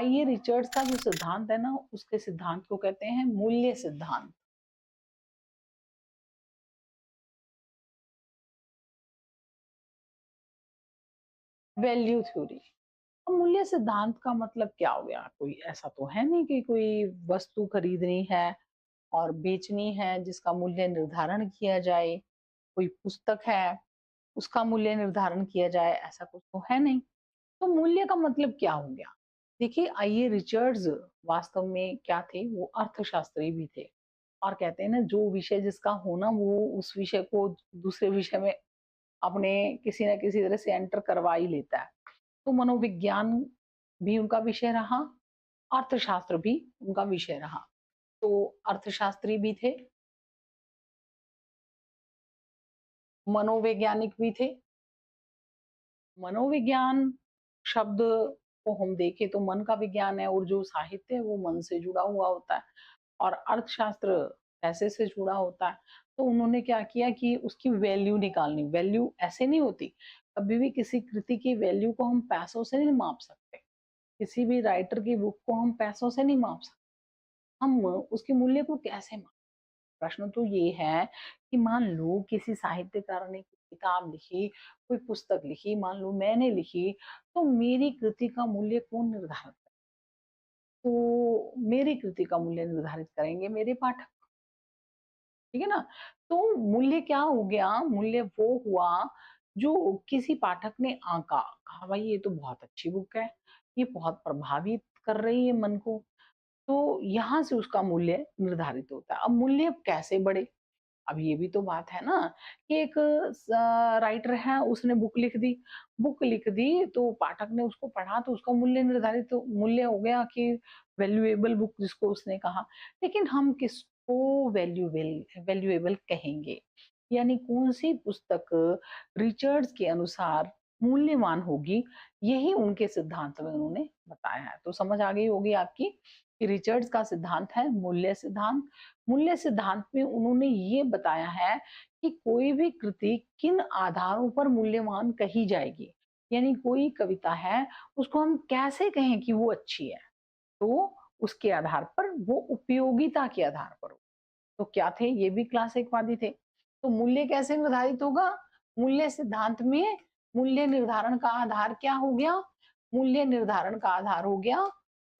ये रिचर्ड्स का जो सिद्धांत है ना, उसके सिद्धांत को कहते हैं मूल्य सिद्धांत। Value theory. तो मूल्य सिद्धांत का मतलब क्या हो गया? कोई ऐसा तो है नहीं कि कोई वस्तु खरीदनी है और बेचनी है जिसका मूल्य निर्धारण किया जाए, कोई पुस्तक है उसका मूल्य निर्धारण किया जाए, ऐसा कुछ तो है नहीं। तो मूल्य का मतलब क्या हो गया? देखिए, आइए रिचर्ड्स वास्तव में क्या थे? वो अर्थशास्त्री भी थे और कहते हैं ना, जो विषय जिसका होना वो उस विषय को दूसरे विषय में अपने किसी न किसी तरह से एंटर करवा ही लेता है। तो मनोविज्ञान भी उनका विषय रहा, अर्थशास्त्र भी उनका विषय रहा। तो अर्थशास्त्री भी थे, मनोवैज्ञानिक भी थे। मनोविज्ञान शब्द को हम देखें तो मन का विज्ञान है और जो साहित्य है वो मन से जुड़ा हुआ होता है और अर्थशास्त्र पैसे से जुड़ा होता है। तो उन्होंने क्या किया कि उसकी वैल्यू निकालनी। वैल्यू ऐसे नहीं होती, कभी भी किसी कृति की वैल्यू को हम पैसों से नहीं माप सकते, किसी भी राइटर की बुक को हम पैसों से नहीं माप सकते। हम उसके मूल्य को कैसे मापें? प्रश्न तो ये है कि मान लो किसी साहित्यकार ने किताब लिखी, कोई पुस्तक लिखी, मान लो मैंने लिखी, तो मेरी कृति का मूल्य कौन निर्धारित करे? तो मेरी कृति का मूल्य निर्धारित करेंगे मेरे पाठक, ठीक है ना? तो मूल्य क्या हो गया? मूल्य वो हुआ जो किसी पाठक ने आंका, कहा भाई ये तो बहुत अच्छी बुक है, ये बहुत प्रभावित कर रही है मन को, तो यहाँ से उसका मूल्य निर्धारित होता है। अब मूल्य कैसे बढ़े? अब ये भी तो बात है ना कि एक राइटर है, उसने बुक लिख दी तो पाठक ने उसको पढ़ा तो उसका मूल्य निर्धारित, तो मूल्य हो गया कि वैल्यूएबल बुक जिसको उसने कहा। लेकिन हम किसको वैल्यूएबल कहेंगे? यानी कौन सी पुस्तक रिचर्ड्स के अनुसार मूल्यवान होगी, यही उनके सिद्धांत में उन्होंने बताया है। तो समझ आ गई होगी आपकी कि रिचर्ड्स का सिद्धांत है मूल्य सिद्धांत। मूल्य सिद्धांत में उन्होंने ये बताया है कि कोई भी कृति किन आधारों पर मूल्यवान कही जाएगी। यानी कोई कविता है, उसको हम कैसे कहें कि वो अच्छी है? तो उसके आधार पर, वो उपयोगिता के आधार पर हो। तो क्या थे? ये भी क्लासिकवादी थे। तो मूल्य कैसे निर्धारित होगा? मूल्य सिद्धांत में मूल्य निर्धारण का आधार क्या हो गया? मूल्य निर्धारण का आधार हो गया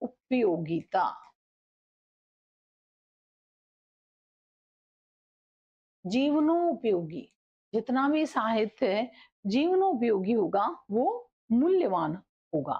उपयोगिता। जीवनोपयोगी, जितना भी साहित्य जीवनोपयोगी होगा वो मूल्यवान होगा।